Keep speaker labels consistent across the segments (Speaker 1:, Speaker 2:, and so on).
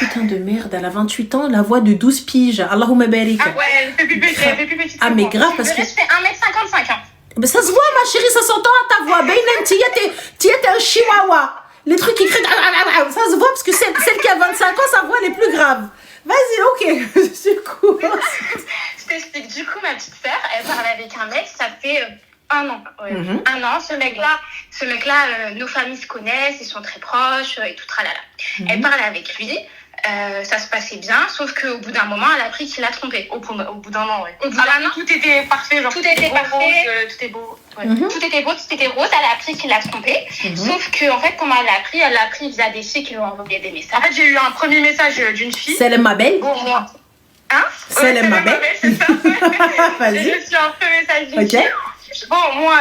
Speaker 1: Putain de merde, elle a 28 ans, la voix de 12 piges. Allahumma barik.
Speaker 2: Ah ouais, elle fait plus petite.
Speaker 1: Ah, mais grave, parce que.
Speaker 2: Je fais 1m55. Hein.
Speaker 1: Mais ça se voit, ma chérie, ça s'entend à ta voix. Beynen, t'es un chihuahua. Les trucs qui crient. Ça se voit parce que celle qui a 25 ans, sa voix elle est plus grave. Vas-y, ok. Du coup.
Speaker 2: Je t'explique. Du coup, ma petite sœur, elle parle avec un mec, ça fait 1 an. Ouais. Un an, ce mec-là, nos familles se connaissent, ils sont très proches et tout tralala. Elle parle avec lui. Ça se passait bien, sauf qu'au bout d'un moment, elle a appris qu'il l'a trompée. Au bout d'un an, ouais. Au bout d'un an, tout était parfait, genre tout était parfait, tout était beau. Ouais. Tout était beau, tout était rose. Elle a appris qu'il l'a trompée. Sauf que, en fait, comment elle l'a appris via des filles qui lui ont envoyé des messages. En fait, j'ai eu un premier message d'une fille.
Speaker 1: C'est ma belle.
Speaker 2: Bon, moi. Hein?
Speaker 1: C'est ma belle.
Speaker 2: C'est ça. J'ai reçu un premier message d'une fille. Bon, moi,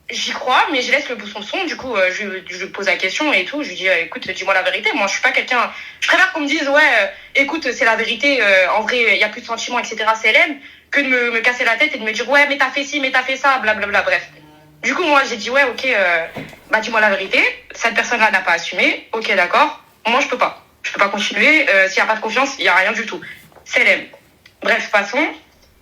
Speaker 2: j'y crois, mais je laisse le bouton son. Du coup, je lui pose la question et tout. Je lui dis, écoute, dis-moi la vérité. Moi, je suis pas quelqu'un. Je préfère qu'on me dise, ouais, écoute, c'est la vérité. En vrai, il y a plus de sentiments, etc. C'est elle, que de me casser la tête et de me dire, ouais, mais t'as fait ci, mais t'as fait ça, blablabla. Bref. Du coup, moi, j'ai dit, ouais, ok, bah, dis-moi la vérité. Cette personne-là n'a pas assumé. Ok, d'accord. Moi, je peux pas. Je peux pas continuer. S'il y a pas de confiance, il y a rien du tout. C'est elle. Bref, passons.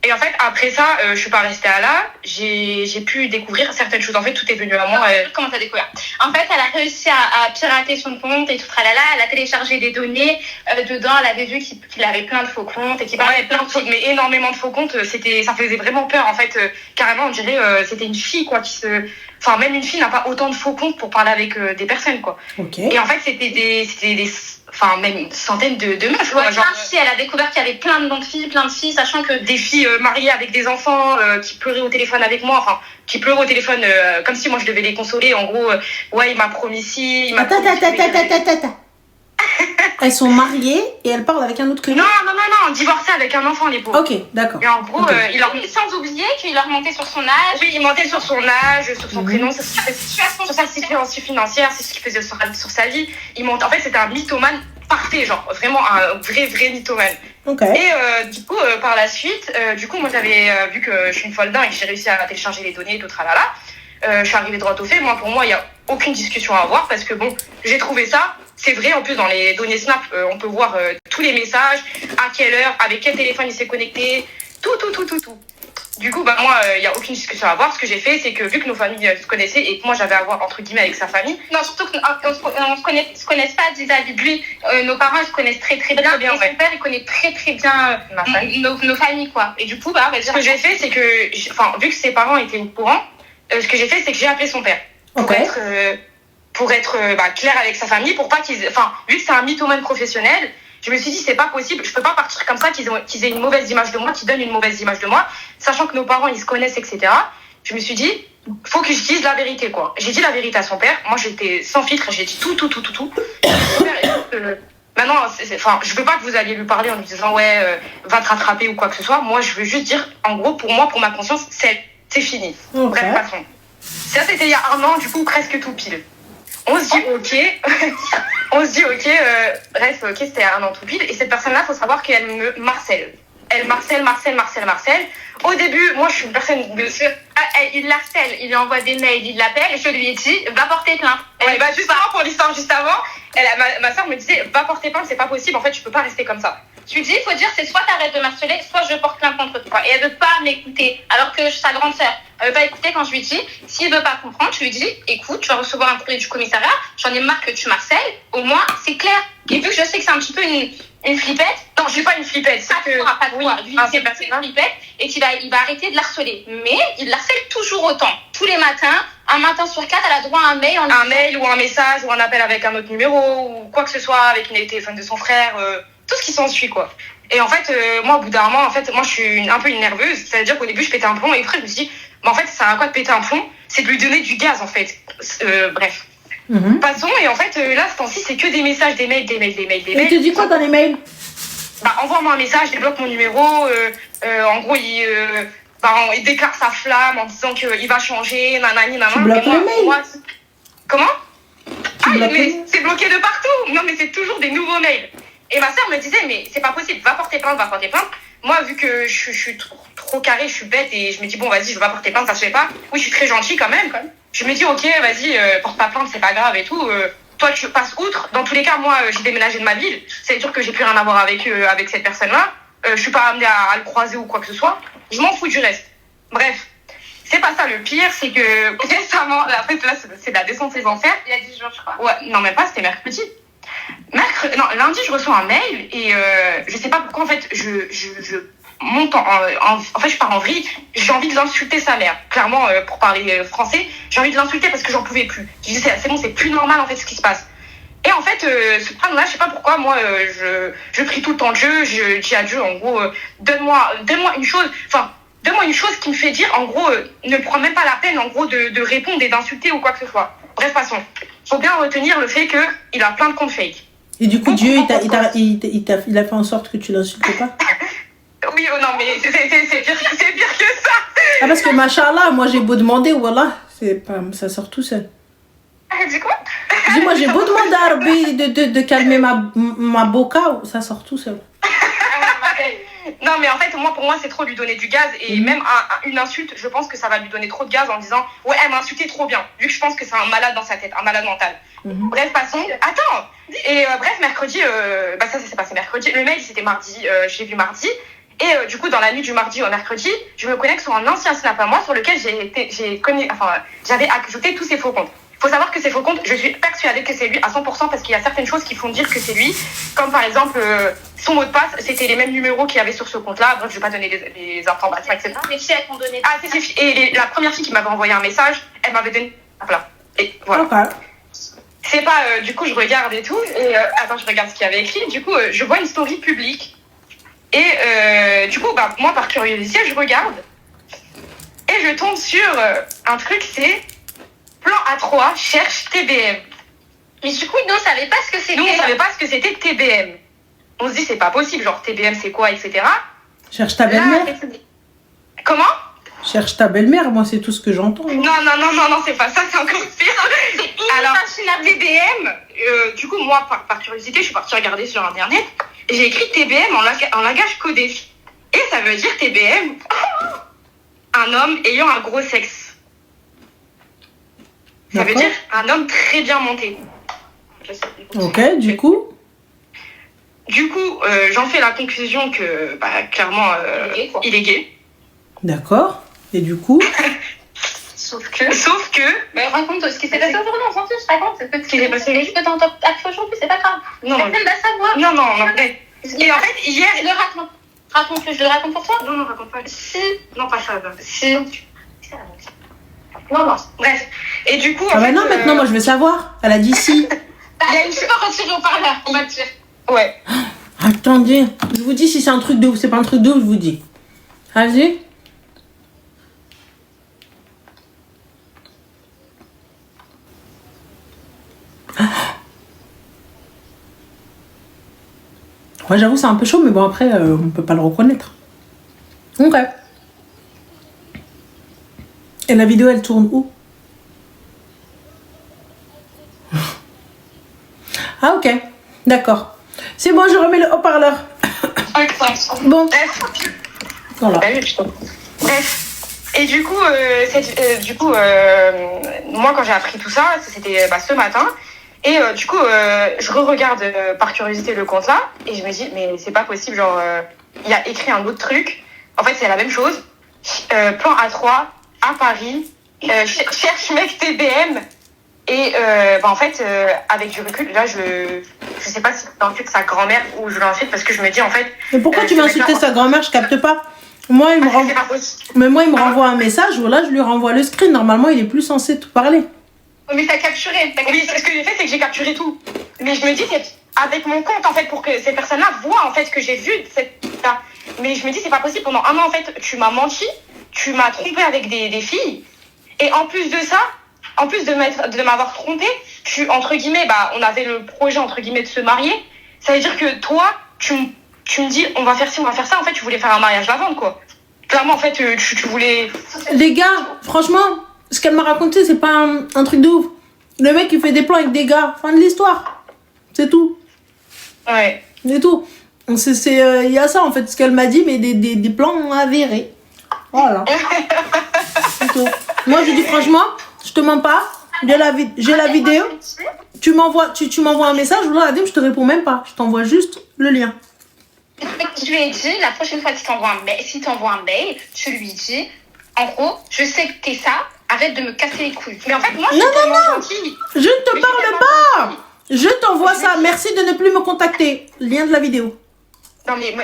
Speaker 2: Et en fait, après ça, je suis pas restée à là. J'ai pu découvrir certaines choses. En fait, tout est venu à moi. Comment t'as découvert? En fait, elle a réussi à pirater son compte et tout tralala. Elle a téléchargé des données. Dedans, elle avait vu qu'il avait plein de faux comptes et qu'il parlait plein de faux, mais énormément de faux comptes. Ça faisait vraiment peur. En fait, carrément, on dirait, c'était une fille, quoi, enfin, même une fille n'a pas autant de faux comptes pour parler avec des personnes, quoi.
Speaker 1: Okay.
Speaker 2: Et en fait, c'était des enfin, même une centaine de meufs, quoi. Genre, si elle a découvert qu'il y avait plein de filles, sachant que des filles mariées avec des enfants qui pleuraient au téléphone avec moi, enfin, qui pleuraient au téléphone comme si moi je devais les consoler. En gros, ouais, il m'a promis ci, il m'a promis
Speaker 1: Attends. Elles sont mariées et elles parlent avec un autre que nous.
Speaker 2: Non, divorcées avec un enfant, les pauvres.
Speaker 1: Ok, d'accord.
Speaker 2: Et en gros, sans oublier qu'il leur mentait sur son âge. Oui, il mentait sur son âge, sur son prénom, sur sa situation financière, c'est ce qu'il faisait sur sa vie. En fait, c'était un mythomane parfait, genre vraiment un vrai mythomane.
Speaker 1: Okay.
Speaker 2: Et du coup, par la suite, moi j'avais vu que je suis une folle dingue et que j'ai réussi à télécharger les données et tout tralala. Je suis arrivée droit au fait. Pour moi, il n'y a aucune discussion à avoir parce que bon, j'ai trouvé ça. C'est vrai, en plus, dans les données Snap, on peut voir tous les messages, à quelle heure, avec quel téléphone il s'est connecté, tout. Du coup, bah, moi, il n'y a aucune discussion à avoir. Ce que j'ai fait, c'est que vu que nos familles se connaissaient et que moi, j'avais à voir, entre guillemets, avec sa famille. Non, surtout qu'on se connaisse pas vis-à-vis de lui. Nos parents, ils se connaissent très bien. Et son père, il connaît très bien nos familles, quoi. Et du coup, bah, ce que j'ai fait, c'est que, vu que ses parents étaient au courant, ce que j'ai fait, c'est que j'ai appelé son père. Pour être clair avec sa famille, pour pas vu que c'est un mythomane professionnel, je me suis dit, c'est pas possible, je peux pas partir comme ça, qu'ils aient une mauvaise image de moi, qu'ils donnent une mauvaise image de moi, sachant que nos parents, ils se connaissent, etc. Je me suis dit, faut que je dise la vérité, quoi. J'ai dit la vérité à son père, moi j'étais sans filtre, j'ai dit tout. Maintenant, je veux pas que vous alliez lui parler en lui disant, ouais, va te rattraper ou quoi que ce soit. Moi, je veux juste dire, en gros, pour moi, pour ma conscience, c'est fini.
Speaker 1: Okay.
Speaker 2: Bref, passons. Ça, c'était il y a 1 an, du coup, presque tout pile. On se dit ok, bref, ok, c'était 1 an tout pile. Et cette personne-là, faut savoir qu'elle me harcèle. Elle harcèle. Au début, moi, je suis une personne de sûr. Il l'harcèle, il lui envoie des mails, il l'appelle, et je lui ai dit, va porter plainte. Ouais, justement, pour l'histoire juste avant, ma soeur me disait, va porter plainte, c'est pas possible, en fait, je peux pas rester comme ça. Je lui dis, il faut dire, c'est soit t'arrêtes de m'harceler, soit je porte plainte contre toi. Et elle veut pas m'écouter, alors que je suis sa grande sœur. Elle veut pas écouter quand je lui dis, s'il veut pas comprendre, je lui dis, écoute, tu vas recevoir un courrier du commissariat, j'en ai marre que tu m'harcèles, au moins, c'est clair. Et vu que je sais que c'est un petit peu une flippette, non, je suis pas une flippette, c'est que... pas de quoi, lui, c'est une flippette, et il va arrêter de l'harceler. Mais il l'harcèle toujours autant. Tous les matins, un matin sur 4, elle a droit à un mail. Un mail ou un message ou un appel avec un autre numéro ou quoi que ce soit avec le téléphone de son frère, tout ce qui s'ensuit, quoi. Et en fait, moi, au bout d'un moment, moi, je suis un peu une nerveuse. C'est-à-dire qu'au début, je pétais un plomb et après, je me suis dit, en fait, ça sert à quoi de péter un plomb? C'est de lui donner du gaz, en fait. Bref. Passons, et en fait, là, ce temps-ci, c'est que des messages, des mails.
Speaker 1: Et tu dis quoi dans les mails?
Speaker 2: Envoie-moi un message, débloque mon numéro. En gros, il déclare sa flamme en disant qu'il va changer, nanani.
Speaker 1: Tu bloques le mail?
Speaker 2: Comment? Mais c'est bloqué de partout. Non, mais c'est toujours des nouveaux mails. Et ma sœur me disait, mais c'est pas possible, va porter plainte. Moi, vu que je suis trop carrée, je suis bête et je me dis, bon, vas-y, je vais pas porter plainte, ça se fait pas. Oui, je suis très gentille quand même. Je me dis, ok, vas-y, porte pas plainte, c'est pas grave et tout. toi tu passes outre. Dans tous les cas, moi j'ai déménagé de ma ville. C'est sûr que j'ai plus rien à voir avec avec cette personne-là. Je suis pas amenée à le croiser ou quoi que ce soit. Je m'en fous du reste. Bref, c'est pas ça le pire, c'est que récemment, après là c'est de la descente des enfers.
Speaker 3: Il y a 10 jours, je crois.
Speaker 2: Ouais, non même pas, c'était mercredi. Non, lundi je reçois un mail et je sais pas pourquoi en fait je monte en fait je pars en vrille. J'ai envie de l'insulter sa mère. Clairement, pour parler français, j'ai envie de l'insulter parce que j'en pouvais plus. Je dis c'est bon, c'est plus normal en fait ce qui se passe. Et en fait, ce problème-là, je sais pas pourquoi, moi, je prie tout le temps Dieu, je dis à Dieu, en gros, donne-moi une chose, enfin, donne-moi une chose qui me fait dire, en gros, ne prends même pas la peine, en gros, de répondre et d'insulter ou quoi que ce soit. Bref, passons. Faut bien retenir le fait qu'il a plein de comptes fake.
Speaker 1: Et du coup, Dieu, il a fait en sorte que tu l'insultes pas?
Speaker 2: Oui, oh non, mais c'est pire que ça.
Speaker 1: Ah, parce que, machallah, moi, j'ai beau demander, voilà, ça sort tout seul.
Speaker 2: Du quoi?
Speaker 1: Dis-moi, j'ai beau demander à Rabbi de calmer ma boca, ça sort tout seul.
Speaker 2: Non, mais en fait, pour moi, c'est trop lui donner du gaz. Et même une insulte, je pense que ça va lui donner trop de gaz en disant « Ouais, elle m'a insulté trop bien. » Vu que je pense que c'est un malade dans sa tête, un malade mental. Bref, passons. Attends. Et bref, mercredi, ça s'est passé mercredi. Le mail, c'était mardi. Je l'ai vu mardi. Et du coup, dans la nuit du mardi au mercredi, je me connecte sur un ancien Snap à moi sur lequel j'avais ajouté tous ces faux comptes. Faut savoir que ces faux comptes, je suis persuadée que c'est lui à 100% parce qu'il y a certaines choses qui font dire que c'est lui. Comme par exemple, son mot de passe, c'était les mêmes numéros qu'il y avait sur ce compte-là. Bref, je vais pas donner les informations, etc.
Speaker 3: Les filles, elles t'ont donné.
Speaker 2: Ah, c'est ces filles. Et la première fille qui m'avait envoyé un message, elle m'avait donné. Voilà. Et voilà.
Speaker 1: Okay.
Speaker 2: C'est pas, du coup, je regarde et tout. Et attends, je regarde ce qu'il y avait écrit. Du coup, je vois une story publique. Et du coup, moi, par curiosité, je regarde. Et je tombe sur un truc, c'est Plan A3 cherche TBM.
Speaker 3: Mais du coup, nous, on savait pas ce que c'était.
Speaker 2: Nous, on savait pas ce que c'était TBM. On se dit, c'est pas possible, genre TBM, c'est quoi, etc.
Speaker 1: Cherche ta belle-mère.
Speaker 2: Comment?
Speaker 1: Cherche ta belle-mère, moi, c'est tout ce que j'entends.
Speaker 2: Non, c'est pas ça, c'est encore pire. Alors, TBM, du coup, moi, par curiosité, je suis partie regarder sur Internet. J'ai écrit TBM en langage codé. Et ça veut dire TBM, un homme ayant un gros sexe. Ça veut dire un homme très bien monté.
Speaker 1: Ok, du coup
Speaker 2: j'en fais la conclusion que, clairement, il est gay.
Speaker 1: D'accord. Et du coup
Speaker 3: Sauf que...
Speaker 2: Mais
Speaker 3: raconte ce qui s'est passé aujourd'hui, on s'en fiche, raconte. Ce qui s'est passé aujourd'hui, que t'as actif aujourd'hui, c'est pas grave.
Speaker 2: Non.
Speaker 3: Personne va savoir.
Speaker 2: Non. Et en fait, hier...
Speaker 3: Raconte-le, je le raconte pour toi?
Speaker 2: Non, raconte pas.
Speaker 3: Si.
Speaker 2: Non, pas ça.
Speaker 3: Si.
Speaker 2: Non. Bref. Et du coup...
Speaker 1: non, maintenant, moi, je veux savoir. Elle a dit si.
Speaker 3: Je peux pas retirer au parleur, on va te dire.
Speaker 2: Ouais.
Speaker 1: Attendez, je vous dis si c'est un truc de ouf. C'est pas un truc de ouf, je vous dis. Vas-y. Ouais, j'avoue, c'est un peu chaud, mais bon, après, on peut pas le reconnaître. Ok. Et la vidéo, elle tourne où? Ah, ok. D'accord. C'est bon, je remets le haut-parleur. Bon.
Speaker 2: Bref.
Speaker 1: Voilà.
Speaker 2: Bref. Et du coup, moi, quand j'ai appris tout ça, c'était ce matin. Et du coup, je re-regarde par curiosité le compte là. Et je me dis, mais c'est pas possible. Genre, il a écrit un autre truc. En fait, c'est la même chose. Plan A3 à Paris. Cherche mec TBM. Et en fait, avec du recul, là, je sais pas si j'insulte sa grand-mère ou je l'insulte parce que je me dis en fait.
Speaker 1: Mais pourquoi tu veux insulter sa grand-mère? Je capte pas. Moi, il me renvoie un message. Voilà, je lui renvoie le screen. Normalement, il est plus censé tout parler.
Speaker 3: Mais t'as capturé.
Speaker 2: Oui, ce que j'ai fait, c'est que j'ai capturé tout. Mais je me dis, c'est avec mon compte, en fait, pour que ces personnes-là voient, en fait, que j'ai vu ça. Mais je me dis, c'est pas possible. Pendant un an, en fait, tu m'as menti, tu m'as trompé avec des filles. Et en plus de ça, en plus de m'avoir trompé, entre guillemets, on avait le projet, entre guillemets, de se marier. Ça veut dire que toi, tu me dis, on va faire ci, on va faire ça. En fait, tu voulais faire un mariage la vente, quoi. Clairement, en fait, tu voulais...
Speaker 1: Les gars, franchement... Ce qu'elle m'a raconté, c'est pas un truc de ouf. Le mec, il fait des plans avec des gars. Fin de l'histoire. C'est tout.
Speaker 2: Ouais.
Speaker 1: C'est tout. Il y a ça, en fait, ce qu'elle m'a dit, mais des plans avérés. Voilà. C'est tout. Moi, je dis franchement, je te mens pas. J'ai la vidéo. tu m'envoies un message, je te réponds même pas. Je t'envoie juste le lien.
Speaker 3: Je lui ai dit, la prochaine fois que si t'envoies un mail, tu lui dis, en gros, je sais que t'es ça, arrête de me casser les couilles. Mais en fait, moi, je suis tellement gentille.
Speaker 1: Je ne te parle pas. Je t'envoie ça. Merci de ne plus me contacter. Lien de la vidéo.
Speaker 2: Non, mais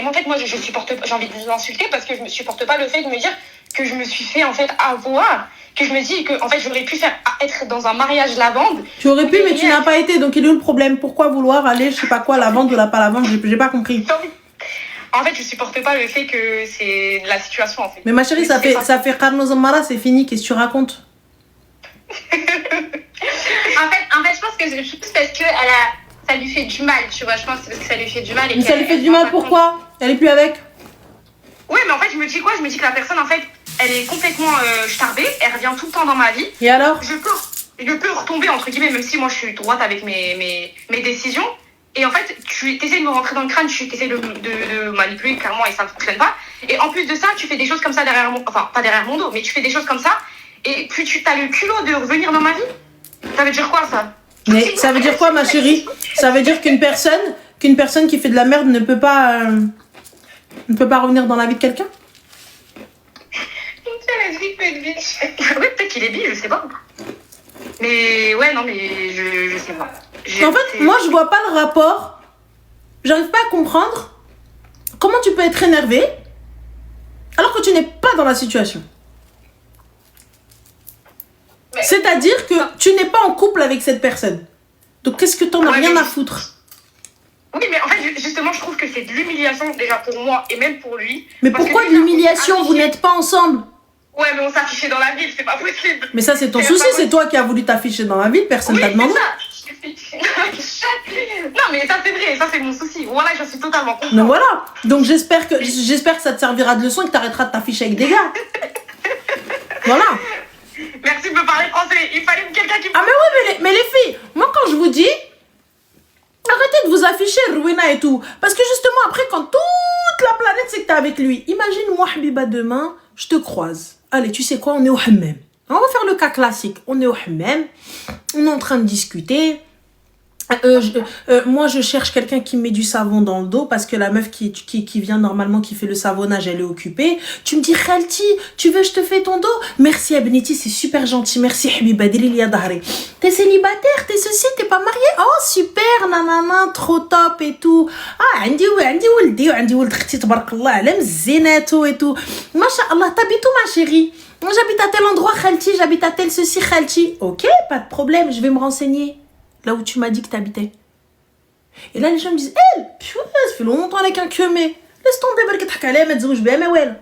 Speaker 2: en fait, moi, je supporte pas. J'ai envie de vous insulter parce que je ne supporte pas le fait de me dire que je me suis fait, en fait, avoir. Que je me dis que, en fait, j'aurais pu être dans un mariage lavande.
Speaker 1: Tu aurais pu, mais tu n'as pas été. Donc, il est où le problème? Pourquoi vouloir aller, je sais pas quoi, lavande ou pas lavande? J'ai pas compris.
Speaker 2: En fait, je supporte pas le fait que c'est la situation, en fait.
Speaker 1: Mais ma chérie, ça fait Carlos Zomara, c'est fini. Qu'est-ce que tu racontes?
Speaker 3: En fait, je pense que c'est juste parce que ça lui fait du mal, tu vois. Je pense que c'est parce que ça lui fait du mal.
Speaker 1: Mais ça lui fait du mal, pourquoi? Elle est plus avec?
Speaker 2: Ouais, mais en fait, je me dis quoi? Je me dis que la personne, en fait, elle est complètement starbée, elle revient tout le temps dans ma vie.
Speaker 1: Et alors?
Speaker 2: Je peux retomber, entre guillemets, même si moi je suis droite avec mes décisions. Et en fait, tu essaies de me rentrer dans le crâne, tu essaies de manipuler clairement et ça ne fonctionne pas. Et en plus de ça, tu fais des choses comme ça derrière mon... Enfin, pas derrière mon dos, mais tu fais des choses comme ça. Et puis tu as le culot de revenir dans ma vie. Ça veut dire quoi, ça?
Speaker 1: Mais ça veut dire quoi, ma chérie? Ça veut dire qu'une personne qui fait de la merde ne peut pas revenir dans la vie de quelqu'un?
Speaker 2: Oui, peut-être qu'il est bi, je sais pas. Mais ouais, non, mais je sais pas.
Speaker 1: En fait, moi, je vois pas le rapport. J'arrive pas à comprendre comment tu peux être énervé alors que tu n'es pas dans la situation. C'est-à-dire que tu n'es pas en couple avec cette personne. Donc, qu'est-ce que t'en as rien à foutre?
Speaker 2: Oui, mais en fait, justement, je trouve que c'est de l'humiliation déjà pour moi et même pour lui.
Speaker 1: Mais pourquoi de l'humiliation? Vous n'êtes pas ensemble?
Speaker 2: Ouais, mais on s'affichait dans la ville, c'est pas possible.
Speaker 1: Mais ça, c'est ton souci, c'est toi qui as voulu t'afficher dans la ville, personne t'a demandé.
Speaker 2: Non, mais ça, c'est vrai, ça, c'est mon souci. Voilà, je suis totalement contente.
Speaker 1: Donc voilà. Donc j'espère que ça te servira de leçon et que t'arrêteras de t'afficher avec des gars. Voilà.
Speaker 2: Merci de me parler français. Il fallait quelqu'un qui...
Speaker 1: Ah, mais oui, mais les filles, moi, quand je vous dis, arrêtez de vous afficher, Rowena et tout. Parce que justement, après, quand toute la planète sait que t'es avec lui, imagine, moi, Habiba, demain, je te croise. Allez, tu sais quoi, on est au hammam. On va faire le cas classique. On est au hammam, on est en train de discuter. Moi, je cherche quelqu'un qui met du savon dans le dos parce que la meuf qui vient normalement, qui fait le savonnage, elle est occupée. Tu me dis, Khalti, tu veux, je te fais ton dos? Merci, Abniti, c'est super gentil. Merci, Habiba, Dili Dahri. T'es célibataire, t'es ceci, t'es pas marié? Oh, super, nanana, trop top et tout. Ah, عندي ولد اختي تبارك الله على مزيناتو et tout. Masha'Allah, t'habites où, ma chérie? Moi, j'habite à tel endroit, Khalti, j'habite à tel ceci, Khalti. Ok, pas de problème, je vais me renseigner. Là où tu m'as dit que t'habitais. Et là, les gens me disent, ça fait longtemps avec un queue, mais laisse tomber, barket hakale, mais dis-moi, je vais aimer, ouais.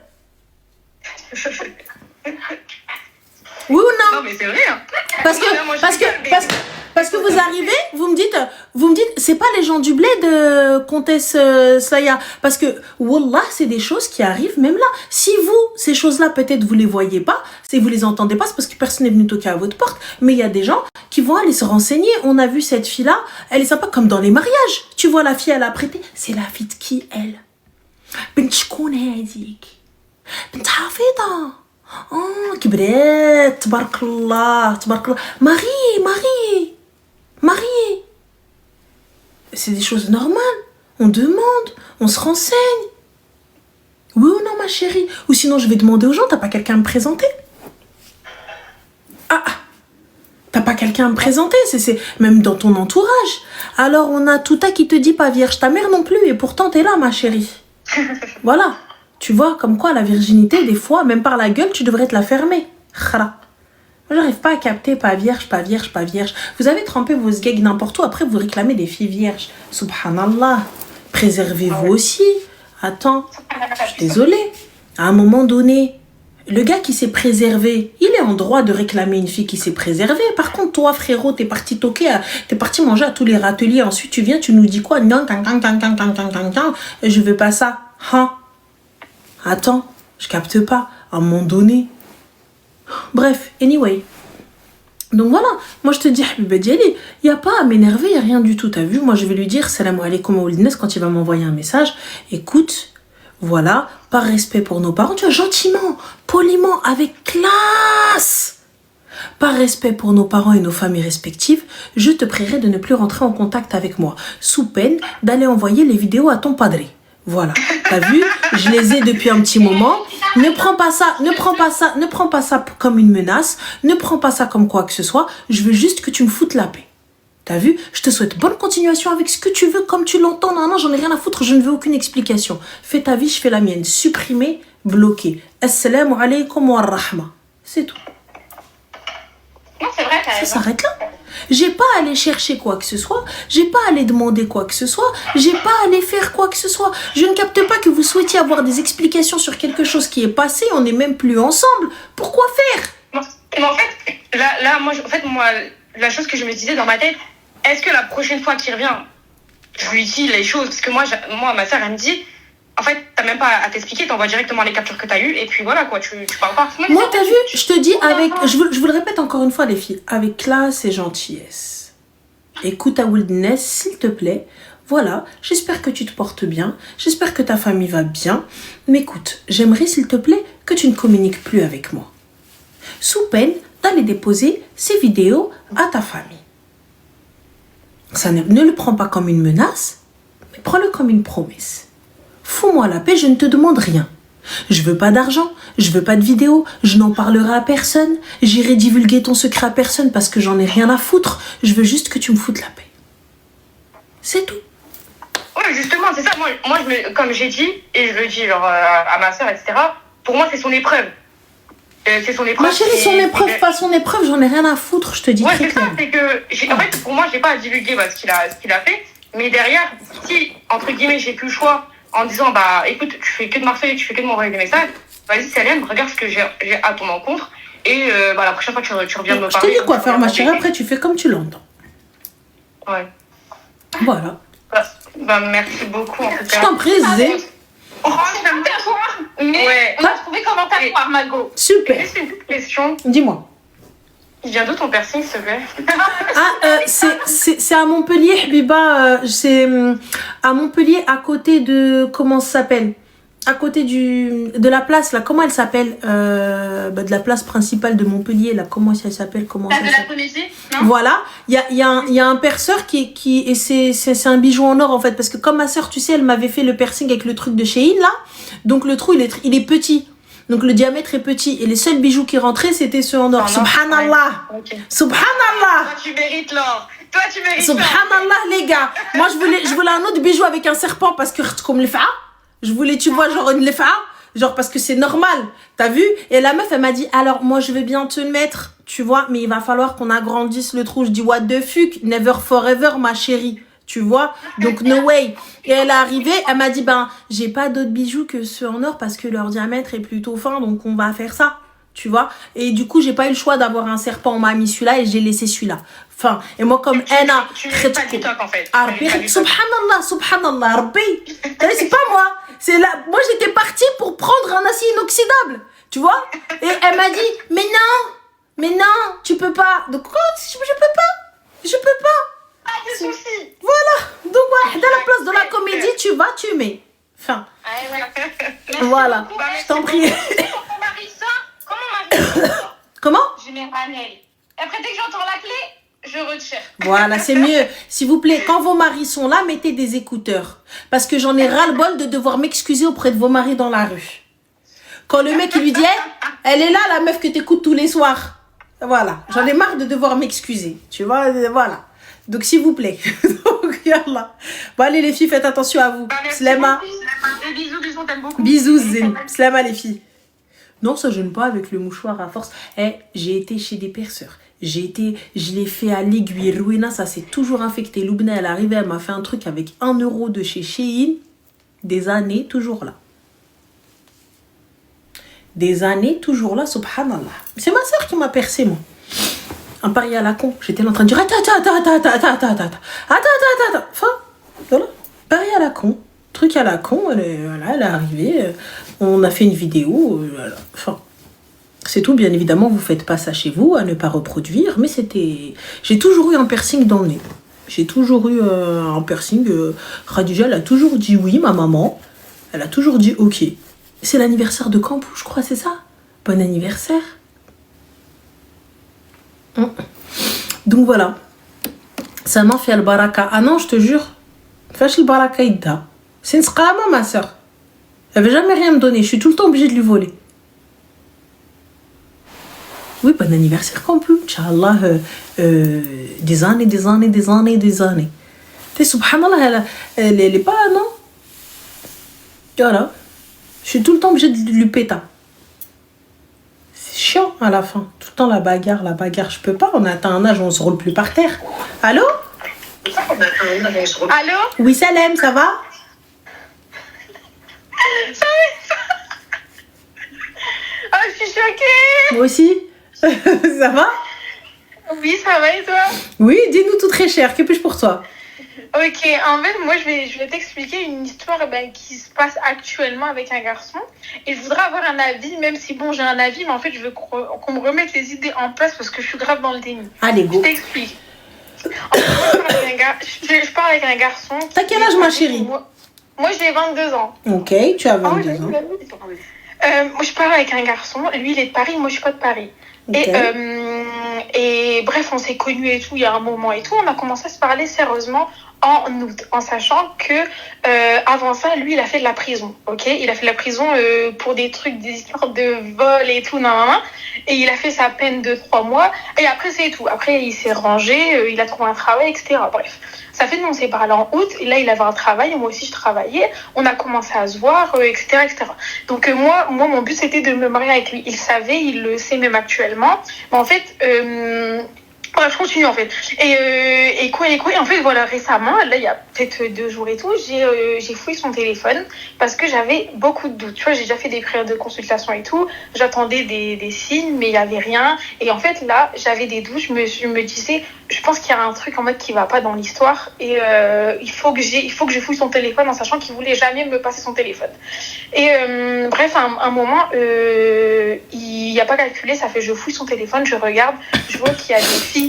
Speaker 1: Oui ou non?
Speaker 2: Non, mais c'est vrai. Hein.
Speaker 1: Parce que vous arrivez, vous me dites, c'est pas les gens du bled, comtesse Slaya. Parce que, wallah, c'est des choses qui arrivent même là. Si vous, ces choses-là, peut-être vous les voyez pas, si vous les entendez pas, c'est parce que personne n'est venu toquer à votre porte. Mais il y a des gens qui vont aller se renseigner. On a vu cette fille-là, elle est sympa comme dans les mariages. Tu vois, la fille, elle a prêté. C'est la fille de qui, elle? Bint shkoun hadik? Bint hafida? Oh, كبرت تبارك الله تبارك الله. Marie. C'est des choses normales. On demande, on se renseigne. Oui ou non, ma chérie? Ou sinon, je vais demander aux gens, t'as pas quelqu'un à me présenter? Ah, t'as pas quelqu'un à me présenter? C'est même dans ton entourage. Alors, on a Touta qui te dit pas vierge, ta mère non plus, et pourtant t'es là, ma chérie. Voilà. Tu vois, comme quoi la virginité, des fois, même par la gueule, tu devrais te la fermer. Khara. Moi, j'arrive pas à capter pas vierge. Vous avez trempé vos sgegs n'importe où, après vous réclamez des filles vierges. Subhanallah. Préservez-vous aussi. Attends, je suis désolée. À un moment donné, le gars qui s'est préservé, il est en droit de réclamer une fille qui s'est préservée. Par contre, toi, frérot, t'es parti toquer, t'es parti manger à tous les râteliers. Ensuite, tu viens, tu nous dis quoi? Non, je veux pas ça. Hein? Attends, je capte pas. À un moment donné. Bref, anyway. Donc voilà, moi je te dis, Habiba Diali, il n'y a pas à m'énerver, il n'y a rien du tout. T'as vu, moi je vais lui dire salam alaikum wa walidnes quand il va m'envoyer un message. Écoute, voilà, par respect pour nos parents, tu vois, gentiment, poliment, avec classe. par respect pour nos parents et nos familles respectives, je te prierai de ne plus rentrer en contact avec moi, sous peine d'aller envoyer les vidéos à ton padré. Voilà, t'as vu, je les ai depuis un petit moment. Ne prends pas ça comme une menace, ne prends pas ça comme quoi que ce soit. Je veux juste que tu me foutes la paix. T'as vu? Je te souhaite bonne continuation avec ce que tu veux, comme tu l'entends. Non, j'en ai rien à foutre, je ne veux aucune explication. Fais ta vie, je fais la mienne. Supprimer, bloquer. Assalamu alaikum wa rahma. C'est tout.
Speaker 3: Non, c'est vrai, t'as
Speaker 1: Ça
Speaker 3: raison.
Speaker 1: s'arrête là. J'ai pas à aller chercher quoi que ce soit, j'ai pas à aller demander quoi que ce soit, j'ai pas à aller faire quoi que ce soit. Je ne capte pas que vous souhaitiez avoir des explications sur quelque chose qui est passé, on n'est même plus ensemble. Pourquoi faire?
Speaker 2: Mais en fait, moi, la chose que je me disais dans ma tête, est-ce que la prochaine fois qu'il revient, je lui dis les choses? Parce que moi ma soeur, elle me dit, en fait, t'as même pas à t'expliquer, t'envoies directement les captures que t'as eues, et puis voilà, quoi, tu parles pas.
Speaker 1: Moi, t'as vu, je te dis avec, je vous le répète encore une fois, les filles, avec classe et gentillesse. Écoute à Wildness, s'il te plaît. Voilà, j'espère que tu te portes bien, j'espère que ta famille va bien. Mais écoute, j'aimerais, s'il te plaît, que tu ne communiques plus avec moi. Sous peine d'aller déposer ces vidéos à ta famille. Ça ne le prends pas comme une menace, mais prends-le comme une promesse. Fous-moi la paix, je ne te demande rien. Je veux pas d'argent, je veux pas de vidéos, je n'en parlerai à personne, j'irai divulguer ton secret à personne parce que j'en ai rien à foutre, je veux juste que tu me foutes la paix. C'est tout.
Speaker 2: Ouais, justement, c'est ça. Moi comme j'ai dit, et je le dis genre, à ma soeur, etc., pour moi, c'est son épreuve. C'est son épreuve.
Speaker 1: Ma chérie, son épreuve, pas son épreuve, j'en ai rien à foutre, je te dis
Speaker 2: Ouais,
Speaker 1: très
Speaker 2: c'est ça,
Speaker 1: clairement.
Speaker 2: c'est que, en fait, pour moi, j'ai pas à divulguer ce qu'il a fait, mais derrière, si, entre guillemets, j'ai plus le choix, en disant, bah, écoute, tu fais que de m'harceler, tu fais que de m'envoyer des messages, vas-y, Salem, regarde ce que j'ai à ton encontre, et la prochaine fois que tu reviens de me
Speaker 1: Je
Speaker 2: parler...
Speaker 1: te dis quoi faire, ma chérie, après tu fais comme tu l'entends.
Speaker 2: Ouais.
Speaker 1: Voilà.
Speaker 2: Bah, merci beaucoup, en tout
Speaker 1: Je
Speaker 2: cas.
Speaker 1: t'en prie, Zé.
Speaker 3: On rentre mais
Speaker 2: Ouais.
Speaker 3: on a trouvé comment t'avoir, Margot.
Speaker 1: Super.
Speaker 2: Juste une petite question.
Speaker 1: Dis-moi.
Speaker 2: Il vient d'où ton piercing, s'il te plaît?
Speaker 1: C'est à Montpellier, Habiba. C'est à Montpellier, à côté de... Comment ça s'appelle? À côté de la place, là. Comment elle s'appelle? De la place principale de Montpellier, là. Comment ça s'appelle?
Speaker 3: De la comédie, non?
Speaker 1: Voilà. Il y a un perceur qui et c'est un bijou en or, en fait. Parce que comme ma soeur, tu sais, elle m'avait fait le piercing avec le truc de Shein, là. Donc le trou, il est petit. Donc le diamètre est petit. Et les seuls bijoux qui rentraient, c'était ceux en or. Subhanallah.
Speaker 2: Ouais. Ok.
Speaker 1: Subhanallah.
Speaker 2: Toi, tu mérites l'or. Toi, tu mérites l'or.
Speaker 1: Subhanallah, les gars. Moi, je voulais un autre bijou avec un serpent parce que, comme le fa. Je voulais, tu vois, genre une lefa. Genre parce que c'est normal. T'as vu? Et la meuf, elle m'a dit, alors, moi, je vais bien te le mettre. Tu vois, mais il va falloir qu'on agrandisse le trou. Je dis, what the fuck? Never forever, ma chérie. Tu vois? Donc, no way. Et elle est arrivée, elle m'a dit, ben, j'ai pas d'autres bijoux que ceux en or parce que leur diamètre est plutôt fin. Donc, on va faire ça. Tu vois? Et du coup, j'ai pas eu le choix d'avoir un serpent. On m'a mis celui-là et j'ai laissé celui-là. Enfin, et moi, comme Anna.
Speaker 2: Tu mérites pas du top, en fait.
Speaker 1: Subhanallah, subhanallah, Rabbi. C'est pas moi. C'est là. Moi, j'étais partie pour prendre un acier inoxydable. Tu vois? Et elle m'a dit, mais non, tu peux pas. Donc, quoi? Je peux pas.
Speaker 3: Pas de soucis.
Speaker 1: Voilà. Donc, ouais, dans la place de la comédie, tu vas, tu mets. Enfin,
Speaker 3: Ouais. Merci
Speaker 1: voilà.
Speaker 3: beaucoup.
Speaker 1: Je t'en prie.
Speaker 3: Quand ton mari sort, comment mon mari sort?
Speaker 1: Comment?
Speaker 3: Je mets Ranel. Après, dès que j'entends la clé, je retire.
Speaker 1: Voilà, c'est mieux. S'il vous plaît, quand vos maris sont là, mettez des écouteurs. Parce que j'en ai ras-le-bol de devoir m'excuser auprès de vos maris dans la rue. Quand le mec, il lui dit, hey, elle est là, la meuf que t'écoutes tous les soirs. Voilà, j'en ai marre de devoir m'excuser. Tu vois, voilà. Donc, s'il vous plaît. Donc, yallah. Bon, allez, les filles, faites attention à vous. Slema.
Speaker 2: Et bisous, t'aime beaucoup.
Speaker 1: Bisous, Zin. Slema, les filles. Non, ça gêne pas avec le mouchoir à force. J'ai été chez des perceurs. Je l'ai fait à l'aiguille. Rouena, ça s'est toujours infecté. Loubna, elle est arrivée, elle m'a fait un truc avec 1 euro de chez Shein. Des années, toujours là. Des années, toujours là, subhanallah. C'est ma soeur qui m'a percé, moi. Un pari à la con. J'étais là en train de dire, attends. Enfin, voilà. Pari à la con. Truc à la con, elle est arrivée. On a fait une vidéo. Voilà. Enfin. C'est tout, bien évidemment, vous faites pas ça chez vous, à ne pas reproduire, mais c'était... J'ai toujours eu un piercing dans le nez. J'ai toujours eu un piercing. Khadija, elle a toujours dit oui, ma maman. Elle a toujours dit ok. C'est l'anniversaire de Campou, je crois, c'est ça? Bon anniversaire. Donc voilà. Ça m'a fait le baraka. Ah non, je te jure. Fâche le baraka idda. C'est une scama, ma soeur. Elle veut jamais rien me donner. Je suis tout le temps obligée de lui voler. Oui, bon anniversaire qu'on peut. Inch'Allah, des années. Tu sais, subhanallah, elle est pas, non? Voilà. Je suis tout le temps obligée de lui péter. C'est chiant à la fin. Tout le temps la bagarre. Je peux pas. On a atteint un âge où on se roule plus par terre. Allô?
Speaker 2: Allô?
Speaker 1: Oui, Salem, ça va?
Speaker 2: Oh, je suis choquée.
Speaker 1: Moi aussi. Ça va?
Speaker 2: Oui, ça va et toi?
Speaker 1: Oui, dis-nous tout très cher. Que puis-je pour toi?
Speaker 2: Ok, en fait, moi, je vais t'expliquer une histoire qui se passe actuellement avec un garçon. Et je voudrais avoir un avis, même si, bon, j'ai un avis, mais en fait, je veux qu'on me remette les idées en place parce que je suis grave dans le déni.
Speaker 1: Allez, go.
Speaker 2: Je t'explique. En fait, je parle avec un garçon.
Speaker 1: T'as quel âge, ma chérie?
Speaker 2: Moi, j'ai 22 ans.
Speaker 1: Ok, tu as 22 ans.
Speaker 2: Moi, je parle avec un garçon. Lui, il est de Paris. Moi, je suis pas de Paris.
Speaker 1: Okay.
Speaker 2: Et bref, on s'est connus et tout il y a un moment et tout. On a commencé à se parler sérieusement en août, en sachant que avant ça, lui, il a fait de la prison. Ok, il a fait de la prison pour des trucs, des histoires de vol et tout, nan. Et il a fait sa peine de 3 mois. Et après, c'est tout. Après, il s'est rangé, il a trouvé un travail, etc. Bref. Ça fait que on s'est parlé en août, et là il avait un travail, moi aussi je travaillais, on a commencé à se voir, etc. Donc moi, mon but c'était de me marier avec lui. Il savait, il le sait même actuellement. Mais en fait, voilà, je continue en fait. Et quoi. En fait, voilà, récemment, là il y a peut-être 2 jours et tout, j'ai fouillé son téléphone parce que j'avais beaucoup de doutes. Tu vois, j'ai déjà fait des prières de consultation et tout. J'attendais des signes, mais il n'y avait rien. Et en fait, là, j'avais des doutes. Je me disais, je pense qu'il y a un truc en mode qui va pas dans l'histoire. Et il faut que je fouille son téléphone en sachant qu'il voulait jamais me passer son téléphone. Et bref, à un moment, il n'y a pas calculé. Ça fait, je fouille son téléphone, je regarde, je vois qu'il y a des filles.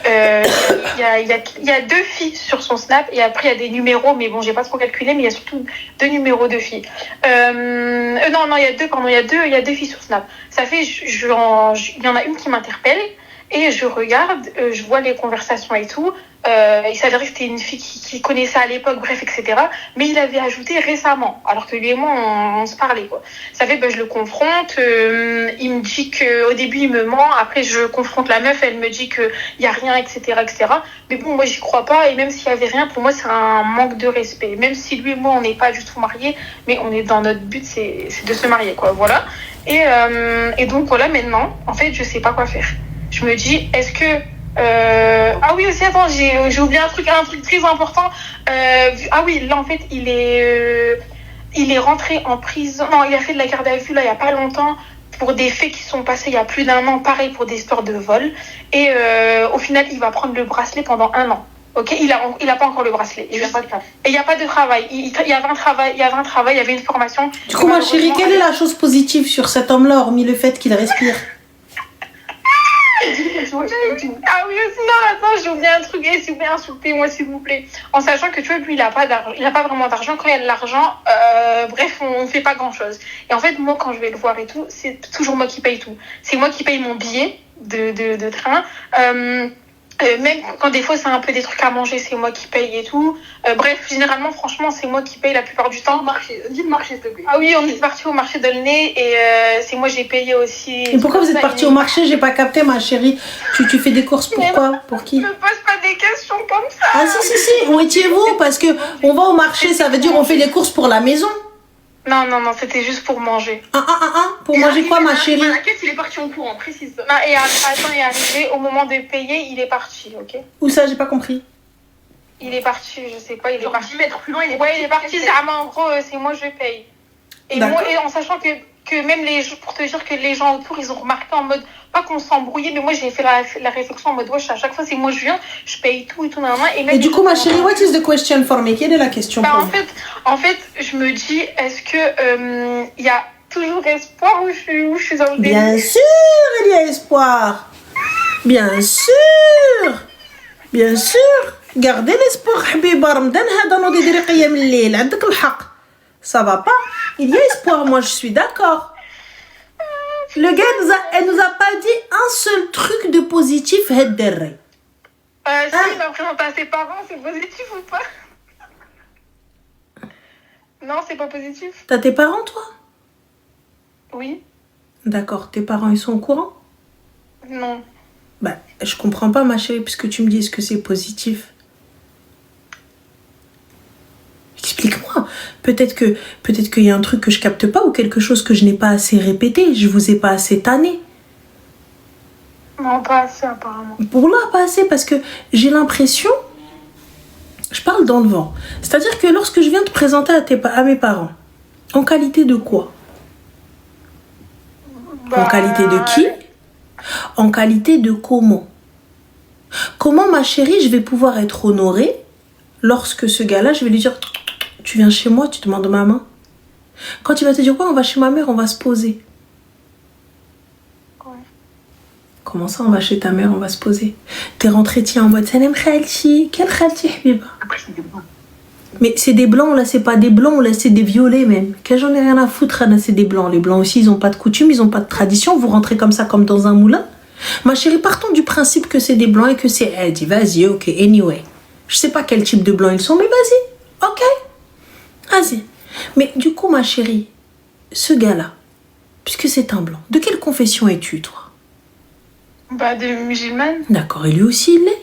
Speaker 2: Il y a 2 filles sur son Snap et après il y a des numéros, mais bon, j'ai pas trop calculé, mais il y a surtout 2 numéros de filles. Non, il y a deux filles sur Snap. Ça fait, il y en a une qui m'interpelle et je regarde, je vois les conversations et tout. Il s'avérait que c'était une fille qui connaissait à l'époque, bref, etc. Mais il avait ajouté récemment, alors que lui et moi, on se parlait, quoi. Ça fait, je le confronte, il me dit qu'au début, il me ment, après, je confronte la meuf, elle me dit qu'il n'y a rien, etc., etc. Mais bon, moi, j'y crois pas, et même s'il y avait rien, pour moi, c'est un manque de respect. Même si lui et moi, on n'est pas du tout mariés, mais on est dans notre but, c'est de se marier, quoi, voilà. Et donc, voilà, maintenant, en fait, je sais pas quoi faire. Je me dis, est-ce que ah oui aussi attends j'ai oublié un truc très important. Ah oui, là en fait il est rentré en prison. Non, il a fait de la garde à vue là il y a pas longtemps pour des faits qui sont passés il y a plus d'1 an, pareil pour des histoires de vol. Et au final il va prendre le bracelet pendant 1 an. Ok, il a pas encore le bracelet. Et il y a pas de travail. Il y avait un travail, il y avait une formation.
Speaker 1: Du coup ma chérie, quelle est la chose positive sur cet homme-là hormis le fait qu'il respire?
Speaker 2: Ah oui aussi, non, attends, j'ai oublié un truc. S'il vous plaît, insultez-moi s'il vous plaît. En sachant que tu vois, lui il a pas vraiment d'argent. Quand il y a de l'argent, bref, on fait pas grand chose. Et en fait, moi quand je vais le voir et tout, c'est toujours moi qui paye tout. C'est moi qui paye mon billet de train. Même quand des fois c'est un peu des trucs à manger, c'est moi qui paye et tout. Bref, généralement, franchement, c'est moi qui paye la plupart du temps.
Speaker 3: Dis le marché, s'il te plaît.
Speaker 2: Ah oui, on est parti au marché d'Aulnay et c'est moi j'ai payé aussi.
Speaker 1: Et pourquoi vous êtes parti au marché? J'ai pas capté, ma chérie. Tu fais des courses pour quoi? Pour qui?
Speaker 2: Ne me pose pas des questions comme ça.
Speaker 1: Ah si, où étiez-vous? Parce que on va au marché, ça veut dire on fait des courses pour la maison.
Speaker 2: Non, c'était juste pour manger.
Speaker 1: Pour manger quoi, ma chérie?
Speaker 3: La caisse, il est parti en courant, précise.
Speaker 2: Non, et attends, il est arrivé au moment de payer, il est parti, ok?
Speaker 1: Où ça, j'ai pas compris.
Speaker 2: Il est parti, je sais pas, il est parti.
Speaker 3: 10 mètres plus loin, il est
Speaker 2: parti, en gros, c'est moi, je paye. Et moi, et en sachant que même pour te dire que les gens autour, ils ont remarqué en mode, pas qu'on s'embrouillait, mais moi, j'ai fait la réflexion en mode, wesh, à chaque fois, c'est moi, je viens, je paye tout et tout,
Speaker 1: et du coup, ma chérie, what is the question for me? Quelle est la question pour moi?
Speaker 2: En fait, je me dis, est-ce que il y a toujours espoir ou je suis dans le début?
Speaker 1: Bien sûr, il y a espoir. Bien sûr. Gardez l'espoir, حبيبة رمضان هذا نوضي ديري قيام الليل عندك الحق. Ça va pas? Il y a espoir, moi je suis d'accord. Le gars, elle nous a pas dit un seul truc de positif. Hedderre.
Speaker 2: Si, il m'a présenté à ses parents, c'est positif ou pas? Non, c'est pas positif.
Speaker 1: T'as tes parents, toi?
Speaker 2: Oui.
Speaker 1: D'accord, tes parents, ils sont au courant?
Speaker 2: Non.
Speaker 1: Bah, je comprends pas, ma chérie, puisque tu me dis est-ce que c'est positif. Explique-moi. Peut-être qu'il y a un truc que je capte pas ou quelque chose que je n'ai pas assez répété. Je vous ai pas assez tanné.
Speaker 2: Non, pas assez apparemment.
Speaker 1: Pour là, pas assez, parce que j'ai l'impression... Je parle dans le vent. C'est-à-dire que lorsque je viens te présenter à mes parents, en qualité de quoi? En qualité de qui? En qualité de comment? Comment, ma chérie, je vais pouvoir être honorée lorsque ce gars-là, je vais lui dire, tu viens chez moi, tu demandes ma main. Quand il va te dire, ouais, on va chez ma mère, on va se poser.
Speaker 2: Ouais.
Speaker 1: Comment ça, on va chez ta mère, on va se poser? T'es rentrée, tiens, en mode, salam khalti, quel khalti, habiba? Mais c'est des blancs, là, c'est pas des blancs, là, c'est des violets même. Que j'en ai rien à foutre, là, c'est des blancs. Les blancs aussi, ils ont pas de coutume, ils ont pas de tradition. Vous rentrez comme ça, comme dans un moulin. Ma chérie, partons du principe que c'est des blancs et que c'est... Elle dit, vas-y, ok, anyway. Je sais pas quel type de blancs ils sont, mais vas-y, ok. Vas-y. Mais du coup, ma chérie, ce gars-là, puisque c'est un blanc, de quelle confession es-tu, toi?
Speaker 2: Bah, de musulmane.
Speaker 1: D'accord, et lui aussi, il l'est?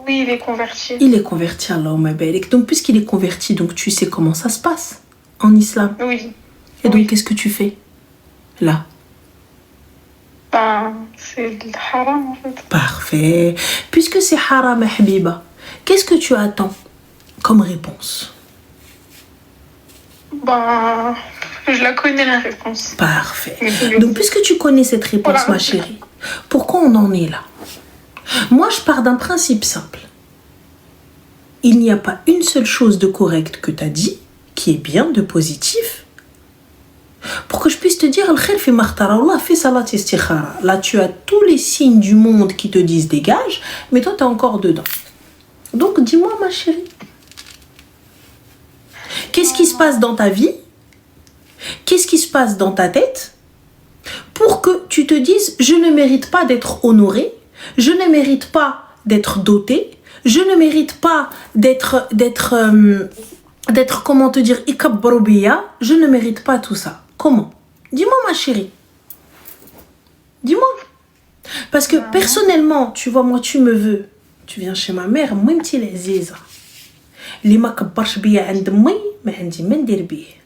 Speaker 2: Oui, il est converti.
Speaker 1: Il est converti, Allah ma belle. Donc, puisqu'il est converti, donc tu sais comment ça se passe en islam.
Speaker 2: Oui.
Speaker 1: Et donc, qu'est-ce que tu fais là?
Speaker 2: Ben, c'est le haram en fait.
Speaker 1: Parfait. Puisque c'est haram, habiba, qu'est-ce que tu attends comme réponse?
Speaker 2: Ben, je la connais la réponse.
Speaker 1: Parfait. Donc, puisque tu connais cette réponse, ma chérie, pourquoi on en est là? Moi, je pars d'un principe simple. Il n'y a pas une seule chose de correcte que tu as dit, qui est bien, de positif, pour que je puisse te dire, al-khayr fi makhtara Allah, fais salat istikhara. Là, tu as tous les signes du monde qui te disent dégage, mais toi, tu es encore dedans. Donc, dis-moi, ma chérie, qu'est-ce qui se passe dans ta vie? Qu'est-ce qui se passe dans ta tête pour que tu te dises, je ne mérite pas d'être honorée, je ne mérite pas d'être dotée, je ne mérite pas d'être comment te dire, ikabbaroubiya, je ne mérite pas tout ça. Comment? Dis-moi, ma chérie. Dis-moi. Parce que personnellement, tu vois, moi, tu me veux. Tu viens chez ma mère, moi, m'ti l'aziza. Li ma kabbarch biya عند moi, ma عندي ما ندير بيه.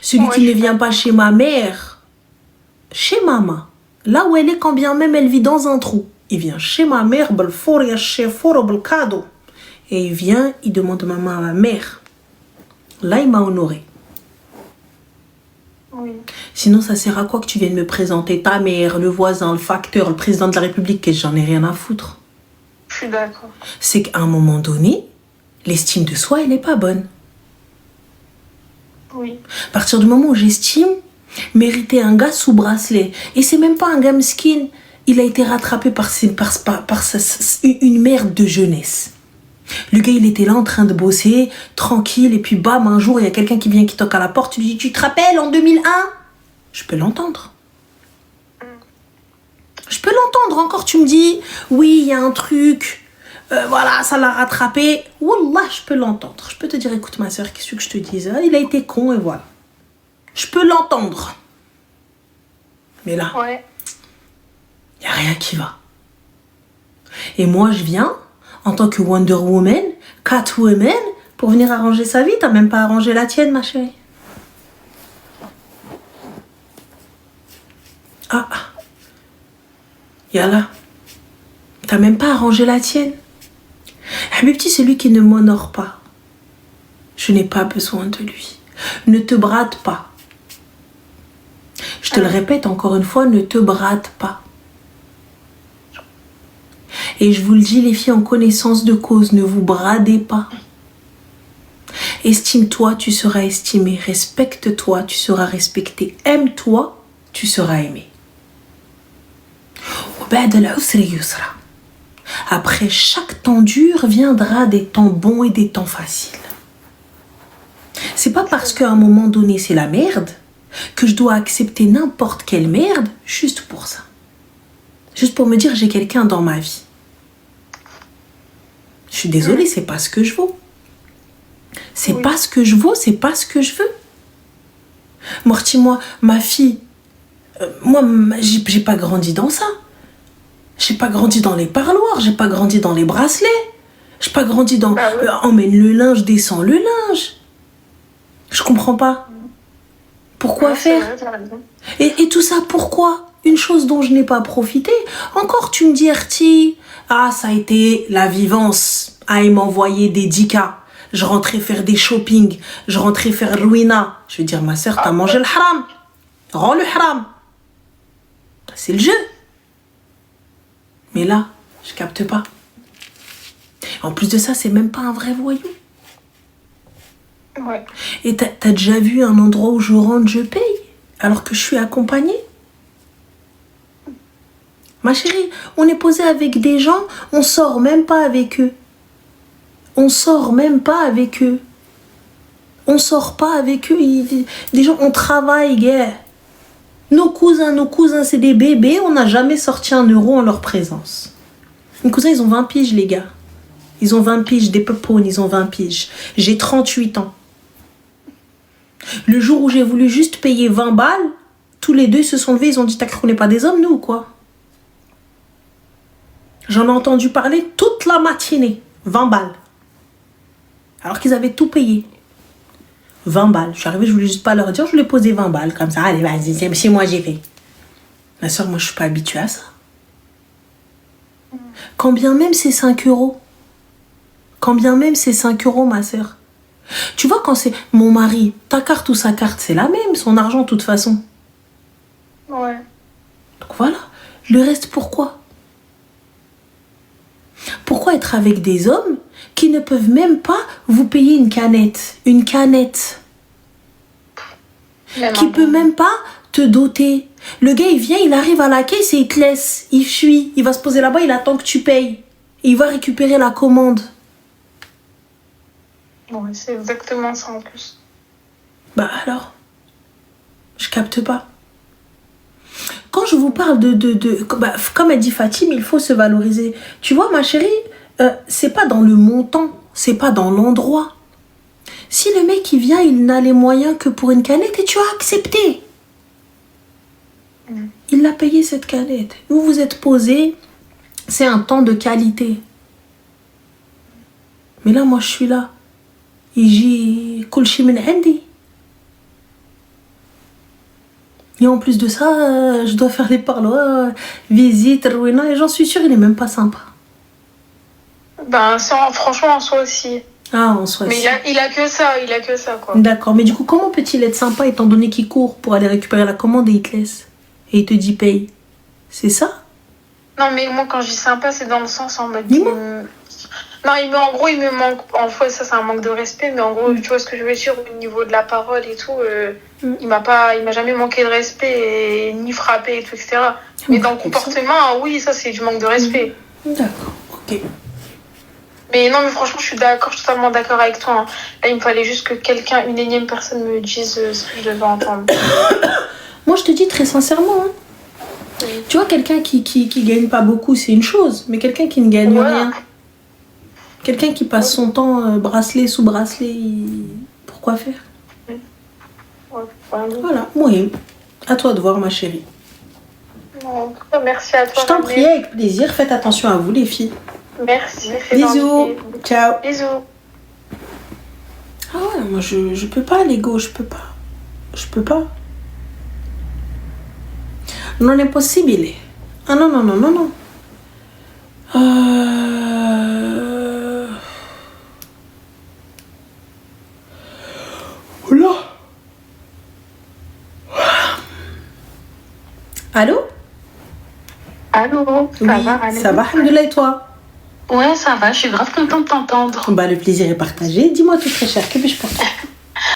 Speaker 1: Celui qui ne vient pas chez ma mère, chez maman, là où elle est, quand bien même elle vit dans un trou, il vient chez ma mère, et il vient, il demande maman à ma mère. Là, il m'a honoré.
Speaker 2: Oui.
Speaker 1: Sinon, ça sert à quoi que tu viennes me présenter ta mère, le voisin, le facteur, le président de la République, que j'en ai rien à foutre.
Speaker 2: Je suis d'accord.
Speaker 1: C'est qu'à un moment donné, l'estime de soi, elle n'est pas bonne.
Speaker 2: Oui.
Speaker 1: À partir du moment où j'estime mériter un gars sous bracelet, et c'est même pas un gars mesquin, il a été rattrapé par une merde de jeunesse. Le gars, il était là en train de bosser, tranquille, et puis bam, un jour, il y a quelqu'un qui vient, qui toque à la porte, tu lui dis, tu te rappelles, en 2001? Je peux l'entendre. Je peux l'entendre. Encore, tu me dis, oui, il y a un truc, voilà, ça l'a rattrapé. Wallah, je peux l'entendre. Je peux te dire, écoute, ma soeur, qu'est-ce que je te dise? Il a été con, et voilà. Je peux l'entendre. Mais là,
Speaker 2: Ouais.
Speaker 1: il n'y a rien qui va. Et moi, je viens, en tant que Wonder Woman, Catwoman, pour venir arranger sa vie. T'as même pas arrangé la tienne, ma chérie. Ah, Yalla. T'as même pas arrangé la tienne. Habibti, c'est lui qui ne m'honore pas. Je n'ai pas besoin de lui. Ne te brade pas. Je te le répète encore une fois, ne te brade pas. Et je vous le dis, les filles, en connaissance de cause, ne vous bradez pas. Estime-toi, tu seras estimé. Respecte-toi, tu seras respecté. Aime-toi, tu seras aimé. Après chaque temps dur viendra des temps bons et des temps faciles. C'est pas parce qu'à un moment donné c'est la merde que je dois accepter n'importe quelle merde juste pour ça. Juste pour me dire j'ai quelqu'un dans ma vie. Je suis désolée, c'est pas ce que je vaux. C'est pas ce que je vaux, c'est pas ce que je veux. Morty, moi, ma fille, moi, j'ai pas grandi dans ça. J'ai pas grandi dans les parloirs, j'ai pas grandi dans les bracelets. J'ai pas grandi dans emmène le linge, descends le linge. Je comprends pas. Pourquoi faire? Et tout ça, pourquoi? Une chose dont je n'ai pas profité. Encore, tu me dis, Erti, ça a été la vivance. Il m'envoyait des 10K. Je rentrais faire des shopping. Je rentrais faire ruina. Je vais dire, ma soeur, t'as mangé le haram. Rends le haram. C'est le jeu. Mais là, je capte pas. En plus de ça, c'est même pas un vrai voyou.
Speaker 2: Ouais.
Speaker 1: Et t'as déjà vu un endroit où je rentre, je paye, alors que je suis accompagnée? Ma chérie, on est posé avec des gens, on sort même pas avec eux. On sort même pas avec eux. On sort pas avec eux. Des gens, on travaille, gars. Nos cousins, c'est des bébés, on n'a jamais sorti 1 euro en leur présence. Mes cousins, ils ont 20 piges, les gars. Ils ont 20 piges, des pepons, ils ont 20 piges. J'ai 38 ans. Le jour où j'ai voulu juste payer 20 balles, tous les deux se sont levés, ils ont dit, t'as cru qu'on n'est pas des hommes, nous, ou quoi? J'en ai entendu parler toute la matinée. 20 balles. Alors qu'ils avaient tout payé. 20 balles. Je suis arrivée, je voulais juste pas leur dire, je voulais poser 20 balles, comme ça, allez, vas-y, c'est moi, j'ai fait. Ma soeur, moi, je suis pas habituée à ça. Quand bien même c'est 5 euros. Quand bien même c'est 5 euros, ma soeur. Tu vois, quand c'est mon mari, ta carte ou sa carte, c'est la même, son argent, de toute façon.
Speaker 2: Ouais.
Speaker 1: Donc voilà. Le reste, pourquoi? Pourquoi être avec des hommes qui ne peuvent même pas vous payer une canette? Une canette. Qui peut même pas te doter. Le gars, il vient, il arrive à la caisse et il te laisse. Il fuit. Il va se poser là-bas, il attend que tu payes. Et il va récupérer la commande.
Speaker 2: Ouais, c'est exactement ça en plus.
Speaker 1: Bah alors, je capte pas. Quand je vous parle comme a dit Fatim, il faut se valoriser. Tu vois, ma chérie, c'est pas dans le montant, c'est pas dans l'endroit. Si le mec il vient, il n'a les moyens que pour une canette et tu as accepté. Il l'a payé cette canette. Vous vous êtes posé, c'est un temps de qualité. Mais là, moi, je suis là. يجي كل شيء من عندي. Et en plus de ça, je dois faire les parloirs, visite, ruina, et j'en suis sûre, il est même pas sympa.
Speaker 2: Ben, ça, franchement, en soi aussi.
Speaker 1: Ah, en soi aussi.
Speaker 2: Mais il a que ça, quoi.
Speaker 1: D'accord, mais du coup, comment peut-il être sympa étant donné qu'il court pour aller récupérer la commande et il te laisse? Et il te dit paye. C'est ça?
Speaker 2: Non, mais moi, quand je dis sympa, c'est dans le sens en mode...
Speaker 1: Dis-moi.
Speaker 2: Non, en gros, il me manque... En fait, ça, c'est un manque de respect, mais en gros, tu vois ce que je veux dire, au niveau de la parole et tout, il m'a jamais manqué de respect, ni frappé et tout, etc. Mais dans le comportement, oui, ça, c'est du manque de respect.
Speaker 1: D'accord, ok.
Speaker 2: Mais non, mais franchement, je suis totalement d'accord avec toi. Hein. Là, il me fallait juste que une énième personne me dise ce que je devais entendre.
Speaker 1: Moi, je te dis très sincèrement, hein. Oui. Tu vois, quelqu'un qui gagne pas beaucoup, c'est une chose, mais quelqu'un qui ne gagne rien... Quelqu'un qui passe son temps bracelet sous bracelet, pourquoi faire? Voilà, oui. À toi de voir, ma chérie.
Speaker 2: Merci à toi.
Speaker 1: Je t'en prie, avec plaisir. Faites attention à vous, les filles.
Speaker 2: Merci.
Speaker 1: Bisous. Ciao.
Speaker 2: Bisous.
Speaker 1: Ah ouais, moi, je peux pas, l'ego, je peux pas. Je peux pas. Non è possibile. Ah non, non, non, non, non. Oula. Allô?
Speaker 3: Allô?
Speaker 1: Oui, ça va, alhamdoulilah, et toi?
Speaker 3: Ouais, ça va, je suis grave contente de t'entendre.
Speaker 1: Bah, le plaisir est partagé. Dis-moi tout très cher, que puis-je pour toi?